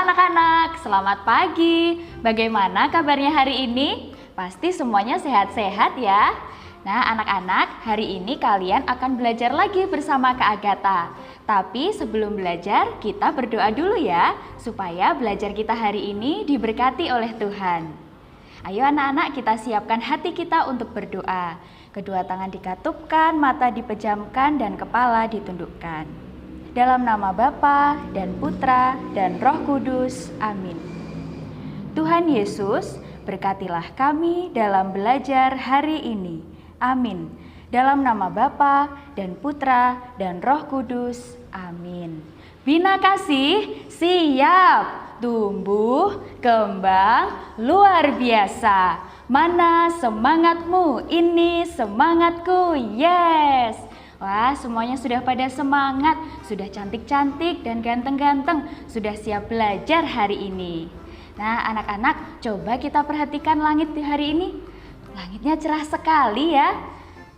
anak-anak, selamat pagi. Bagaimana kabarnya hari ini? Pasti semuanya sehat-sehat ya. Nah anak-anak, hari ini kalian akan belajar lagi bersama Kak Agatha. Tapi sebelum belajar, kita berdoa dulu ya, supaya belajar kita hari ini diberkati oleh Tuhan. Ayo anak-anak, kita siapkan hati kita untuk berdoa. Kedua tangan dikatupkan, mata dipejamkan, dan kepala ditundukkan. Dalam nama Bapa dan Putra dan Roh Kudus. Amin. Tuhan Yesus, berkatilah kami dalam belajar hari ini. Amin. Dalam nama Bapa dan Putra dan Roh Kudus. Amin. Bina kasih, siap. Tumbuh, kembang, luar biasa. Mana semangatmu? Ini semangatku. Yes. Wah, semuanya sudah pada semangat, sudah cantik-cantik dan ganteng-ganteng, sudah siap belajar hari ini. Nah, anak-anak, coba kita perhatikan langit di hari ini. Langitnya cerah sekali ya.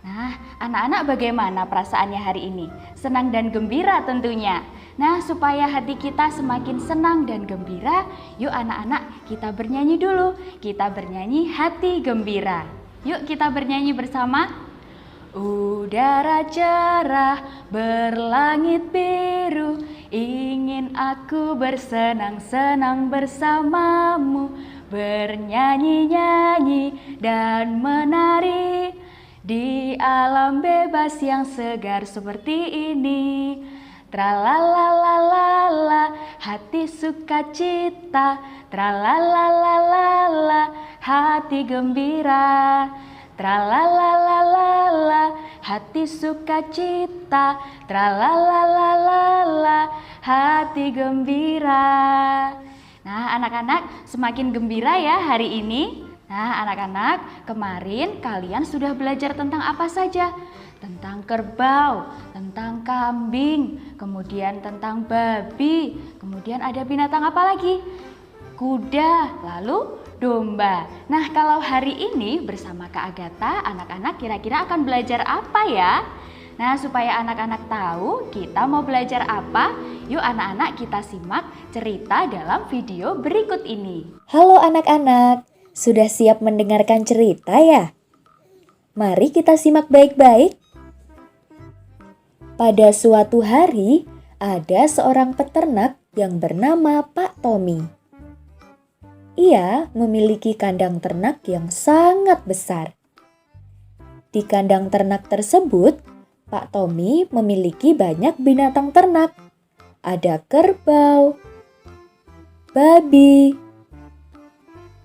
Nah, anak-anak bagaimana perasaannya hari ini? Senang dan gembira tentunya. Nah, supaya hati kita semakin senang dan gembira, yuk anak-anak kita bernyanyi dulu. Kita bernyanyi hati gembira. Yuk kita bernyanyi bersama. Udara cerah berlangit biru, ingin aku bersenang-senang bersamamu, bernyanyi-nyanyi dan menari di alam bebas yang segar seperti ini. Tralalalala, hati sukacita, tralalalala, hati gembira. Tralalalala, hati sukacita, tralalalala, hati gembira. Nah, anak-anak semakin gembira ya hari ini. Nah, anak-anak, kemarin kalian sudah belajar tentang apa saja? Tentang kerbau, tentang kambing, kemudian tentang babi, kemudian ada binatang apa lagi? Kuda, lalu domba. Nah, kalau hari ini bersama Kak Agatha, anak-anak kira-kira akan belajar apa ya? Nah, supaya anak-anak tahu kita mau belajar apa, yuk anak-anak kita simak cerita dalam video berikut ini. Halo anak-anak, sudah siap mendengarkan cerita ya? Mari kita simak baik-baik. Pada suatu hari, ada seorang peternak yang bernama Pak Tommy. Ia memiliki kandang ternak yang sangat besar. Di kandang ternak tersebut, Pak Tommy memiliki banyak binatang ternak. Ada kerbau, babi,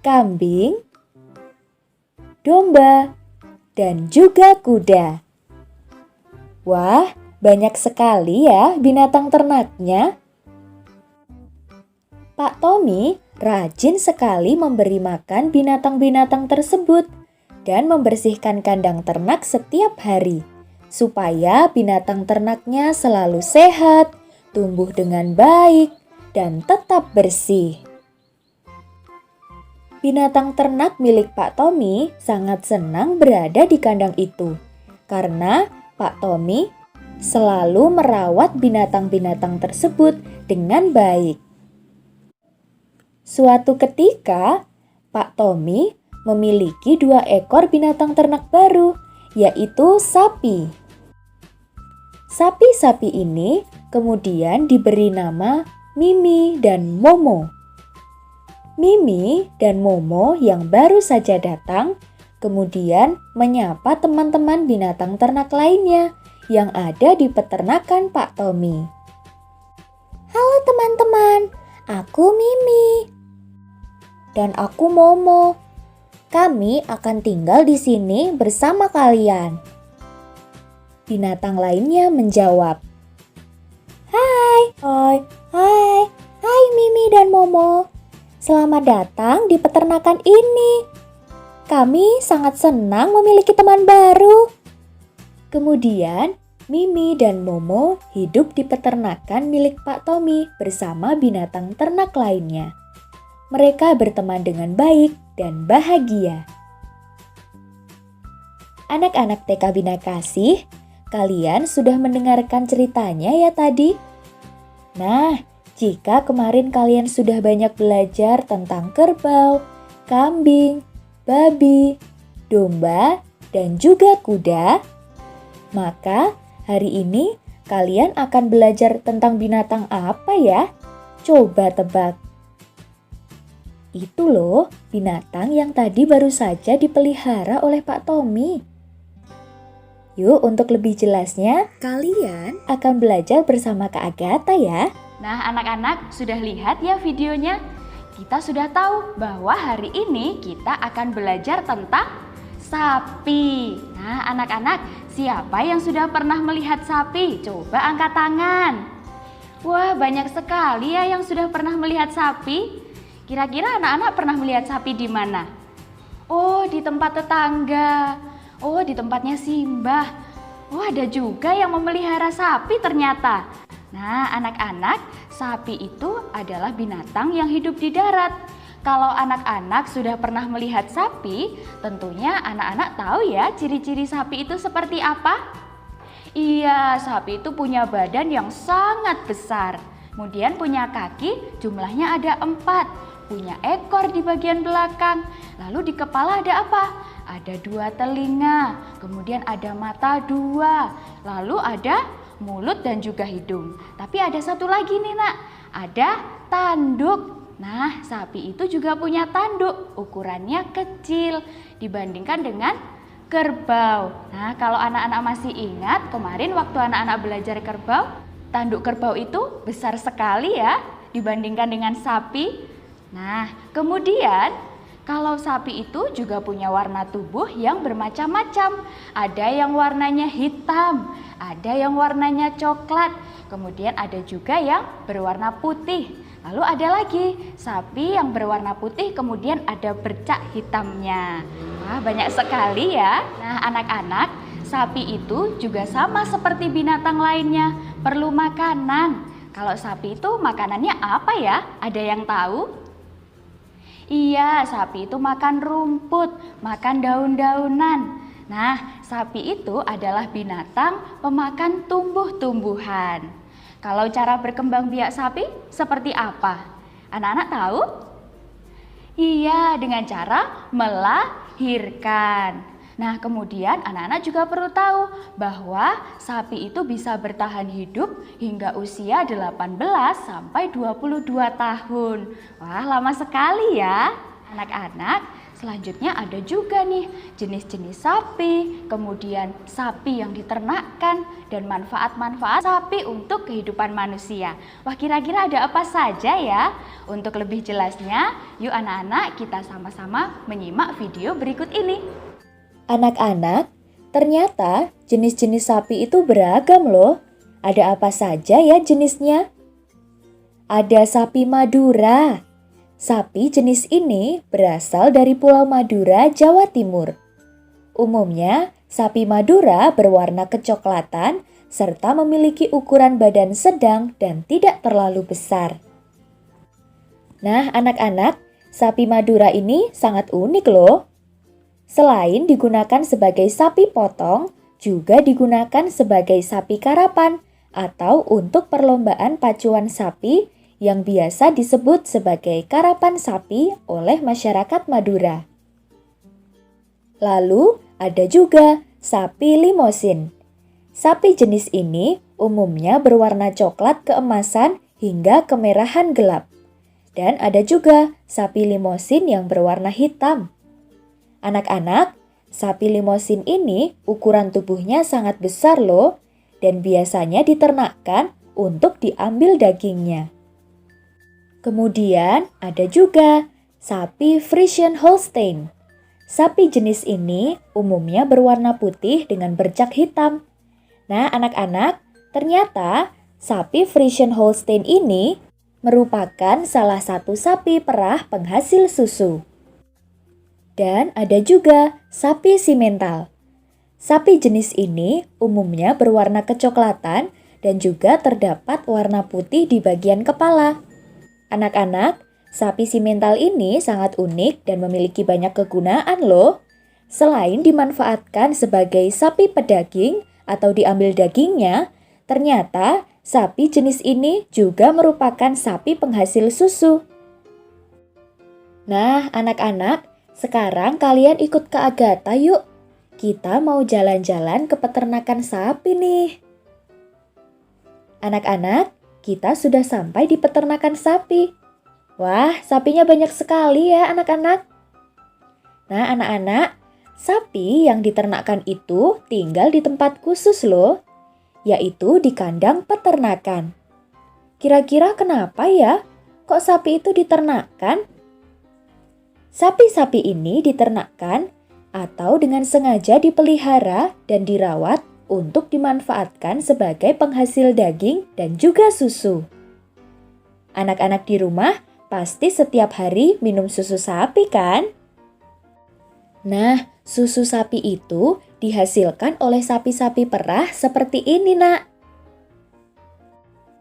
kambing, domba, dan juga kuda. Wah, banyak sekali ya binatang ternaknya. Pak Tommy rajin sekali memberi makan binatang-binatang tersebut dan membersihkan kandang ternak setiap hari, supaya binatang ternaknya selalu sehat, tumbuh dengan baik, dan tetap bersih. Binatang ternak milik Pak Tommy sangat senang berada di kandang itu, karena Pak Tommy selalu merawat binatang-binatang tersebut dengan baik. Suatu ketika, Pak Tommy memiliki 2 ekor binatang ternak baru, yaitu sapi. Sapi-sapi ini kemudian diberi nama Mimi dan Momo. Mimi dan Momo yang baru saja datang, kemudian menyapa teman-teman binatang ternak lainnya yang ada di peternakan Pak Tommy. Halo teman-teman, aku Mimi. Dan aku Momo. Kami akan tinggal di sini bersama kalian. Binatang lainnya menjawab. Hai Mimi dan Momo. Selamat datang di peternakan ini. Kami sangat senang memiliki teman baru. Kemudian, Mimi dan Momo hidup di peternakan milik Pak Tommy bersama binatang ternak lainnya. Mereka berteman dengan baik dan bahagia. Anak-anak TK Bina Kasih, kalian sudah mendengarkan ceritanya ya tadi? Nah, Jika kemarin kalian sudah banyak belajar tentang kerbau, kambing, babi, domba, dan juga kuda, maka hari ini kalian akan belajar tentang binatang apa ya? Coba tebak. Itu loh, binatang yang tadi baru saja dipelihara oleh Pak Tommy. Yuk, untuk lebih jelasnya, kalian akan belajar bersama Kak Agatha ya. Nah, anak-anak sudah lihat ya videonya? Kita sudah tahu bahwa hari ini kita akan belajar tentang sapi. Nah, anak-anak, siapa yang sudah pernah melihat sapi? Coba angkat tangan. Wah, banyak sekali ya yang sudah pernah melihat sapi. Kira-kira anak-anak pernah melihat sapi di mana? Oh, di tempat tetangga. Oh, di tempatnya Simbah. Oh, ada juga yang memelihara sapi ternyata. Nah, anak-anak, sapi itu adalah binatang yang hidup di darat. Kalau anak-anak sudah pernah melihat sapi, tentunya anak-anak tahu ya ciri-ciri sapi itu seperti apa? Iya, sapi itu punya badan yang sangat besar. Kemudian punya kaki, jumlahnya ada 4. Punya ekor di bagian belakang. Lalu di kepala ada apa? Ada 2 telinga. Kemudian ada mata 2. Lalu ada mulut dan juga hidung. Tapi ada satu lagi nih nak, ada tanduk. Nah, sapi itu juga punya tanduk, ukurannya kecil dibandingkan dengan kerbau. Nah, kalau anak-anak masih ingat kemarin waktu anak-anak belajar kerbau, tanduk kerbau itu besar sekali ya dibandingkan dengan sapi. Nah, kemudian kalau sapi itu juga punya warna tubuh yang bermacam-macam. Ada yang warnanya hitam, ada yang warnanya coklat, kemudian ada juga yang berwarna putih. Lalu ada lagi sapi yang berwarna putih kemudian ada bercak hitamnya. Wah, banyak sekali ya. Nah, anak-anak, sapi itu juga sama seperti binatang lainnya, perlu makanan. Kalau sapi itu makanannya apa ya? Ada yang tahu? Iya, sapi itu makan rumput, makan daun-daunan. Nah, sapi itu adalah binatang pemakan tumbuh-tumbuhan. Kalau cara berkembang biak sapi seperti apa? Anak-anak tahu? Iya, dengan cara melahirkan. Nah, kemudian anak-anak juga perlu tahu bahwa sapi itu bisa bertahan hidup hingga usia 18 sampai 22 tahun. Wah, lama sekali ya. Anak-anak, selanjutnya ada juga nih jenis-jenis sapi, kemudian sapi yang diternakkan, dan manfaat-manfaat sapi untuk kehidupan manusia. Wah, kira-kira ada apa saja ya? Untuk lebih jelasnya, yuk anak-anak kita sama-sama menyimak video berikut ini. Anak-anak, ternyata jenis-jenis sapi itu beragam loh. Ada apa saja ya jenisnya? Ada sapi Madura. Sapi jenis ini berasal dari Pulau Madura, Jawa Timur. Umumnya, sapi Madura berwarna kecoklatan serta memiliki ukuran badan sedang dan tidak terlalu besar. Nah, anak-anak, sapi Madura ini sangat unik loh. Selain digunakan sebagai sapi potong, juga digunakan sebagai sapi karapan atau untuk perlombaan pacuan sapi yang biasa disebut sebagai karapan sapi oleh masyarakat Madura. Lalu ada juga sapi limosin. Sapi jenis ini umumnya berwarna coklat keemasan hingga kemerahan gelap. Dan ada juga sapi limosin yang berwarna hitam. Anak-anak, sapi limosin ini ukuran tubuhnya sangat besar loh dan biasanya diternakkan untuk diambil dagingnya. Kemudian ada juga sapi Friesian Holstein. Sapi jenis ini umumnya berwarna putih dengan bercak hitam. Nah, anak-anak, ternyata sapi Friesian Holstein ini merupakan salah satu sapi perah penghasil susu. Dan ada juga sapi simental. Sapi jenis ini umumnya berwarna kecoklatan dan juga terdapat warna putih di bagian kepala. Anak-anak, sapi simental ini sangat unik dan memiliki banyak kegunaan loh. Selain dimanfaatkan sebagai sapi pedaging atau diambil dagingnya, ternyata sapi jenis ini juga merupakan sapi penghasil susu. Nah, anak-anak, sekarang kalian ikut Kak Agatha yuk. Kita mau jalan-jalan ke peternakan sapi nih. Anak-anak, kita sudah sampai di peternakan sapi. Wah, sapinya banyak sekali ya anak-anak. Nah, anak-anak, sapi yang diternakkan itu tinggal di tempat khusus loh, yaitu di kandang peternakan. Kira-kira kenapa ya? Kok sapi itu diternakkan? Sapi-sapi ini diternakkan atau dengan sengaja dipelihara dan dirawat untuk dimanfaatkan sebagai penghasil daging dan juga susu. Anak-anak di rumah pasti setiap hari minum susu sapi kan? Nah, susu sapi itu dihasilkan oleh sapi-sapi perah seperti ini, Nak.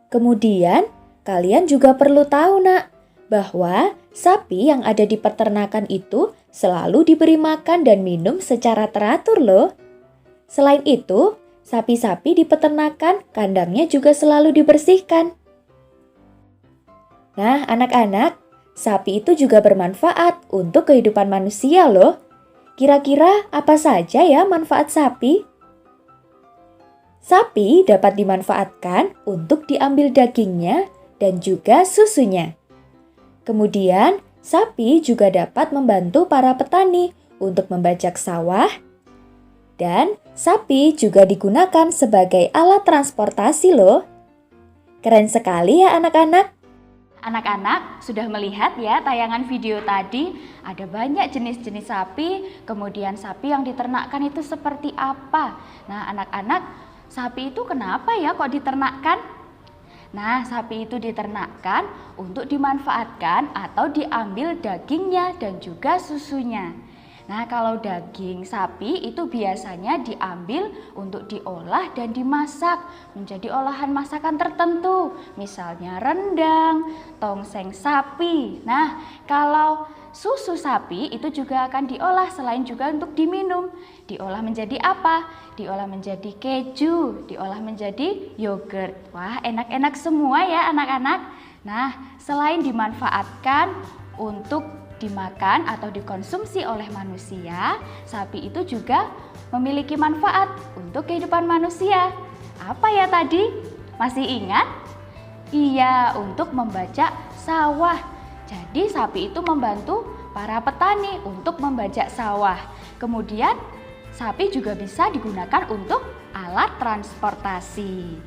Kemudian, kalian juga perlu tahu, Nak, bahwa sapi yang ada di peternakan itu selalu diberi makan dan minum secara teratur loh. Selain itu, sapi-sapi di peternakan kandangnya juga selalu dibersihkan. Nah, anak-anak, sapi itu juga bermanfaat untuk kehidupan manusia loh. Kira-kira apa saja ya manfaat sapi? Sapi dapat dimanfaatkan untuk diambil dagingnya dan juga susunya. Kemudian, sapi juga dapat membantu para petani untuk membajak sawah. Dan sapi juga digunakan sebagai alat transportasi loh. Keren sekali ya anak-anak. Anak-anak sudah melihat ya tayangan video tadi, ada banyak jenis-jenis sapi, kemudian sapi yang diternakkan itu seperti apa. Nah anak-anak, sapi itu kenapa ya kok diternakkan? Nah sapi itu diternakkan untuk dimanfaatkan atau diambil dagingnya dan juga susunya. Nah kalau daging sapi itu biasanya diambil untuk diolah dan dimasak menjadi olahan masakan tertentu. Misalnya rendang, tongseng sapi. Nah kalau susu sapi itu juga akan diolah selain juga untuk diminum. Diolah menjadi apa? Diolah menjadi keju, diolah menjadi yogurt. Wah enak-enak semua ya anak-anak. Nah selain dimanfaatkan untuk dimakan atau dikonsumsi oleh manusia, sapi itu juga memiliki manfaat untuk kehidupan manusia. Apa ya tadi? Masih ingat? Iya, untuk membajak sawah. Jadi sapi itu membantu para petani untuk membajak sawah. Kemudian sapi juga bisa digunakan untuk alat transportasi.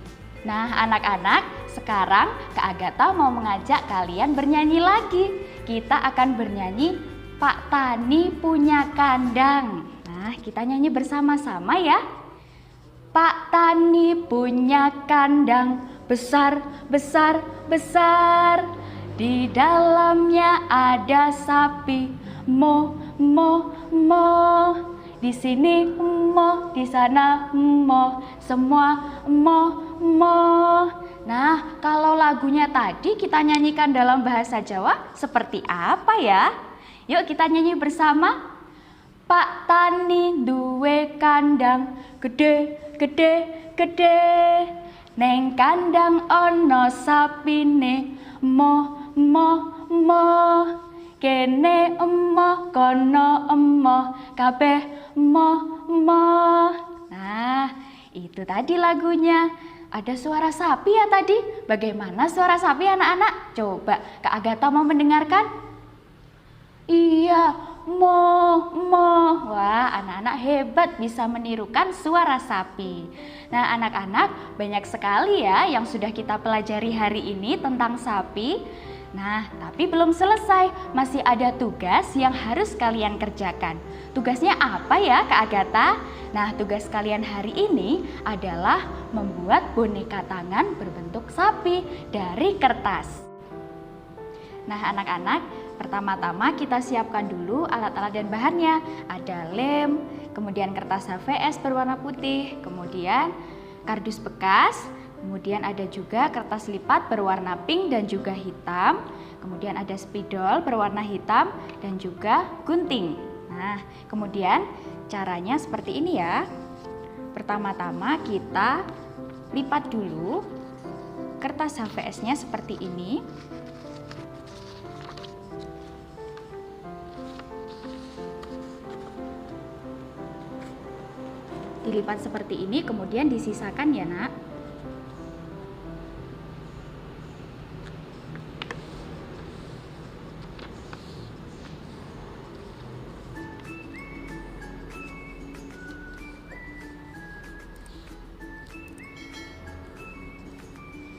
Nah anak-anak, sekarang Kak Agatha mau mengajak kalian bernyanyi lagi. Kita akan bernyanyi Pak Tani Punya Kandang. Nah kita nyanyi bersama-sama ya. Pak Tani punya kandang besar, besar, besar. Di dalamnya ada sapi mo, mo, mo. Di sini mo, di sana mo, semua mo, mo. Nah, kalau lagunya tadi kita nyanyikan dalam bahasa Jawa seperti apa ya? Yuk kita nyanyi bersama. Pak Tani duwe kandang gede, gede, gede. Neng kandang ono sapine mo, mo, mo. Kene emoh, kono emoh, kabeh moh, moh. Nah, itu tadi lagunya. Ada suara sapi ya tadi? Bagaimana suara sapi anak-anak? Coba Kak Agatha mau mendengarkan? Iya, moh, moh. Wah, anak-anak hebat bisa menirukan suara sapi. Nah, anak-anak banyak sekali ya yang sudah kita pelajari hari ini tentang sapi. Nah, tapi belum selesai, masih ada tugas yang harus kalian kerjakan. Tugasnya apa ya Kak Agatha? Nah, tugas kalian hari ini adalah membuat boneka tangan berbentuk sapi dari kertas. Nah, anak-anak, pertama-tama kita siapkan dulu alat-alat dan bahannya. Ada lem, kemudian kertas HVS berwarna putih, kemudian kardus bekas, kemudian ada juga kertas lipat berwarna pink dan juga hitam. Kemudian ada spidol berwarna hitam dan juga gunting. Nah, kemudian caranya seperti ini ya. Pertama-tama kita lipat dulu kertas HVS-nya seperti ini. Dilipat seperti ini, kemudian disisakan ya nak.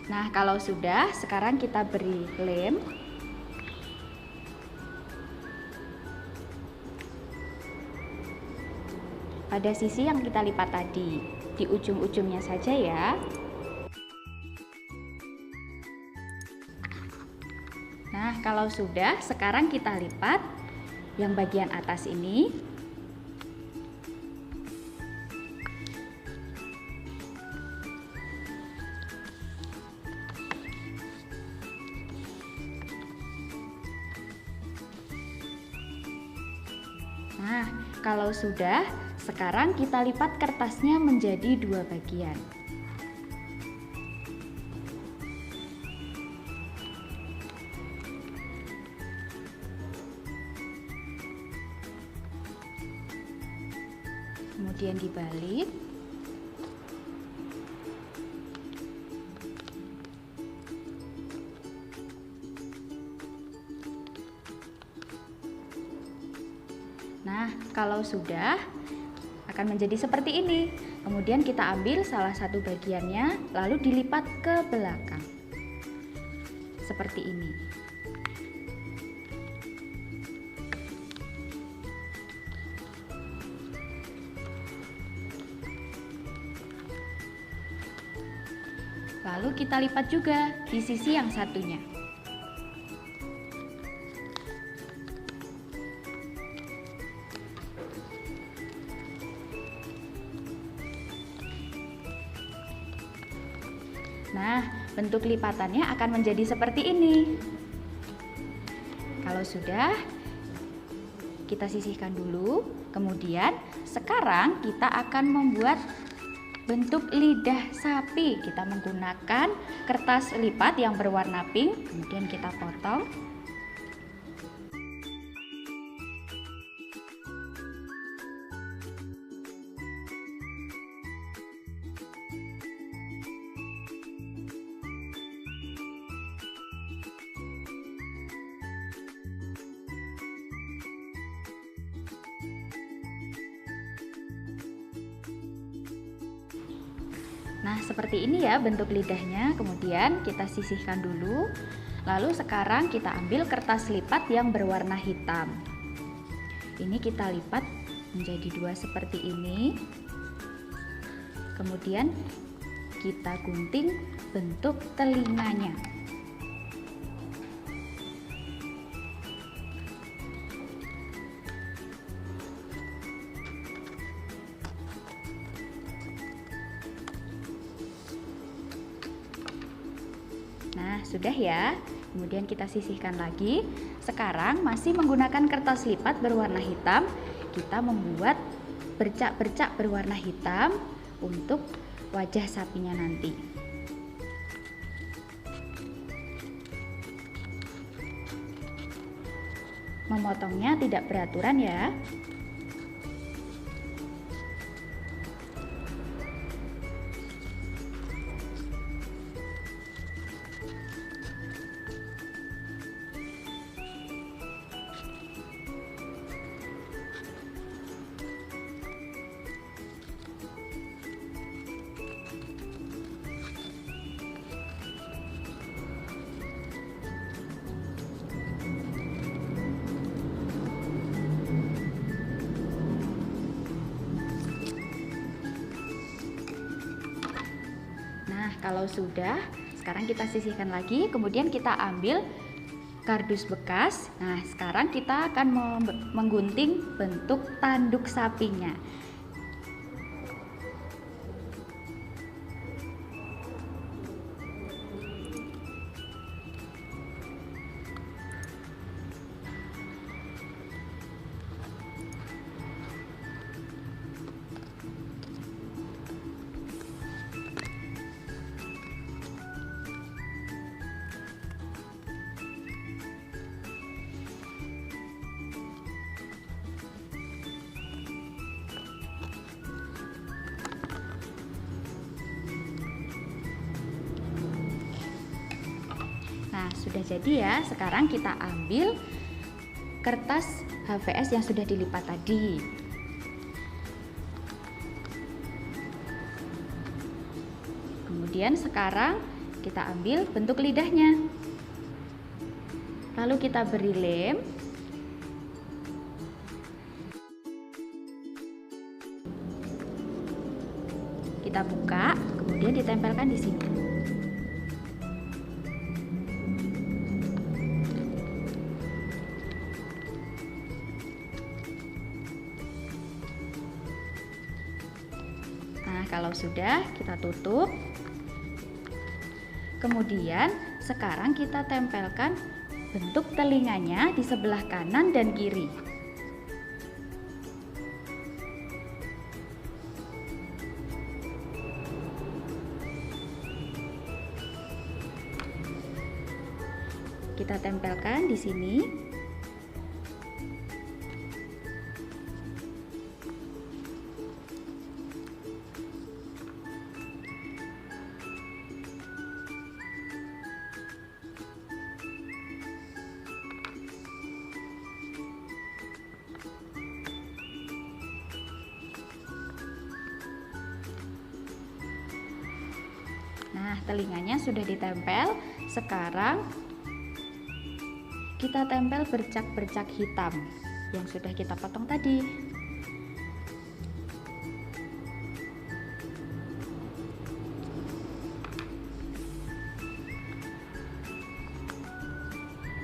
Nah, kalau sudah, sekarang kita beri lem. Pada sisi yang kita lipat tadi, di ujung-ujungnya saja ya. Nah, kalau sudah, sekarang kita lipat yang bagian atas ini. Nah, kalau sudah, sekarang kita lipat kertasnya menjadi 2 bagian. Kemudian dibalik. Nah, kalau sudah akan menjadi seperti ini. Kemudian kita ambil salah satu bagiannya, lalu dilipat ke belakang. Seperti ini. Lalu kita lipat juga di sisi yang satunya. Nah, bentuk lipatannya akan menjadi seperti ini. Kalau sudah, kita sisihkan dulu. Kemudian, sekarang kita akan membuat bentuk lidah sapi. Kita menggunakan kertas lipat yang berwarna pink, kemudian kita potong. Nah, seperti ini ya bentuk lidahnya. Kemudian kita sisihkan dulu. Lalu sekarang kita ambil kertas lipat yang berwarna hitam. Ini kita lipat menjadi 2 seperti ini. Kemudian kita gunting bentuk telinganya. Nah, sudah ya. Kemudian kita sisihkan lagi. Sekarang masih menggunakan kertas lipat berwarna hitam, kita membuat bercak-bercak berwarna hitam untuk wajah sapinya nanti. Memotongnya tidak beraturan ya. Kalau sudah, sekarang kita sisihkan lagi, kemudian kita ambil kardus bekas. Nah, sekarang kita akan menggunting bentuk tanduk sapinya. Nah, sudah jadi ya. Sekarang kita ambil kertas HVS yang sudah dilipat tadi. Kemudian sekarang kita ambil bentuk lidahnya. Lalu kita beri lem. Kita buka, kemudian ditempelkan di sini. Nah, kalau sudah, kita tutup. Kemudian, sekarang kita tempelkan bentuk telinganya di sebelah kanan dan kiri. Kita tempelkan di sini. Nah, telinganya sudah ditempel. Sekarang kita tempel bercak-bercak hitam yang sudah kita potong tadi.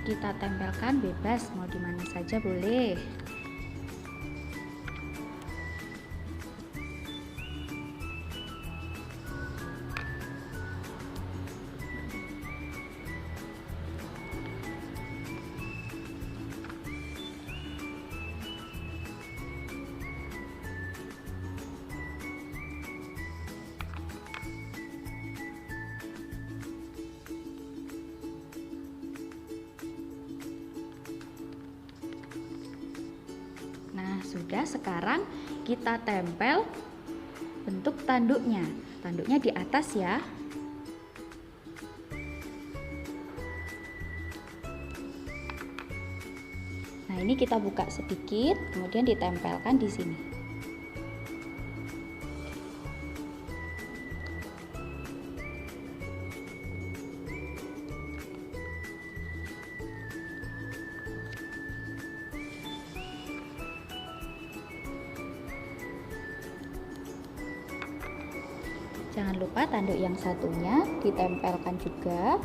Kita tempelkan bebas, mau di mana saja boleh. Nah, sudah, sekarang kita tempel bentuk tanduknya. Tanduknya di atas ya. Nah, ini kita buka sedikit, kemudian ditempelkan di sini. Jangan lupa tanduk yang satunya ditempelkan juga.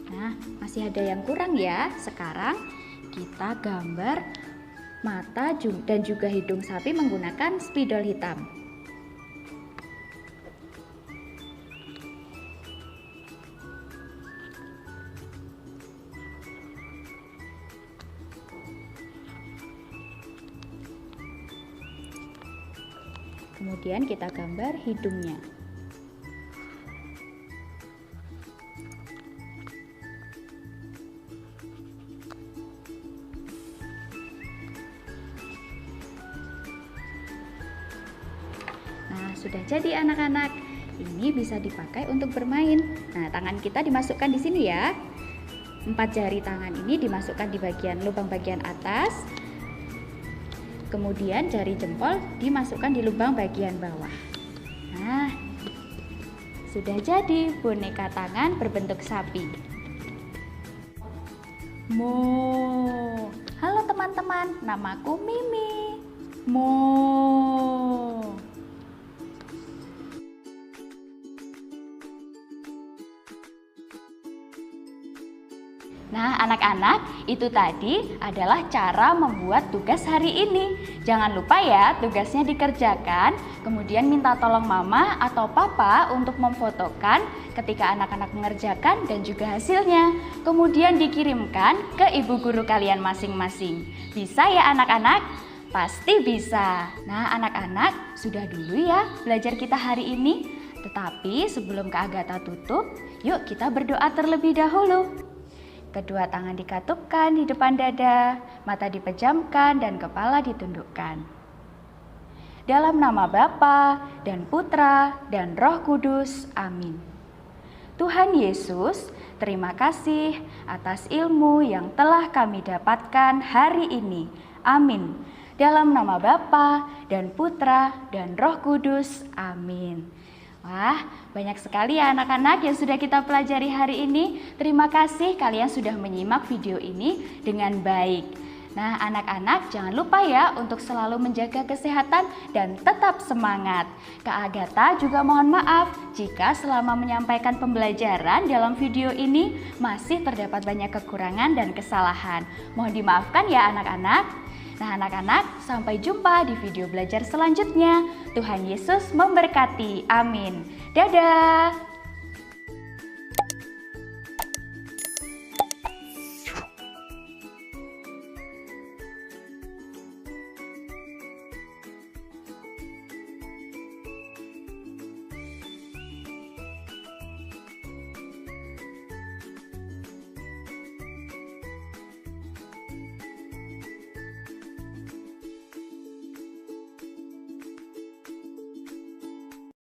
Nah, masih ada yang kurang ya. Sekarang kita gambar mata dan juga hidung sapi menggunakan spidol hitam. Kemudian kita gambar hidungnya. Nah, sudah jadi anak-anak. Ini bisa dipakai untuk bermain. Nah, tangan kita dimasukkan di sini ya. 4 jari tangan ini dimasukkan di bagian lubang bagian atas. Kemudian jari jempol dimasukkan di lubang bagian bawah. Nah, sudah jadi boneka tangan berbentuk sapi. Mo. Halo teman-teman, namaku Mimi. Mo. Nah, anak-anak, itu tadi adalah cara membuat tugas hari ini. Jangan lupa ya, tugasnya dikerjakan, kemudian minta tolong mama atau papa untuk memfotokan ketika anak-anak mengerjakan dan juga hasilnya. Kemudian dikirimkan ke ibu guru kalian masing-masing. Bisa ya anak-anak? Pasti bisa. Nah, anak-anak, sudah dulu ya belajar kita hari ini. Tetapi sebelum Kak Agatha tutup, yuk kita berdoa terlebih dahulu. Kedua tangan dikatupkan di depan dada, mata dipejamkan dan kepala ditundukkan. Dalam nama Bapa dan Putra dan Roh Kudus. Amin. Tuhan Yesus, terima kasih atas ilmu yang telah kami dapatkan hari ini. Amin. Dalam nama Bapa dan Putra dan Roh Kudus. Amin. Wah, banyak sekali ya anak-anak yang sudah kita pelajari hari ini. Terima kasih kalian sudah menyimak video ini dengan baik. Nah, anak-anak jangan lupa ya untuk selalu menjaga kesehatan dan tetap semangat. Kak Agatha juga mohon maaf jika selama menyampaikan pembelajaran dalam video ini masih terdapat banyak kekurangan dan kesalahan. Mohon dimaafkan ya anak-anak. Nah anak-anak, sampai jumpa di video belajar selanjutnya. Tuhan Yesus memberkati. Amin. Dadah.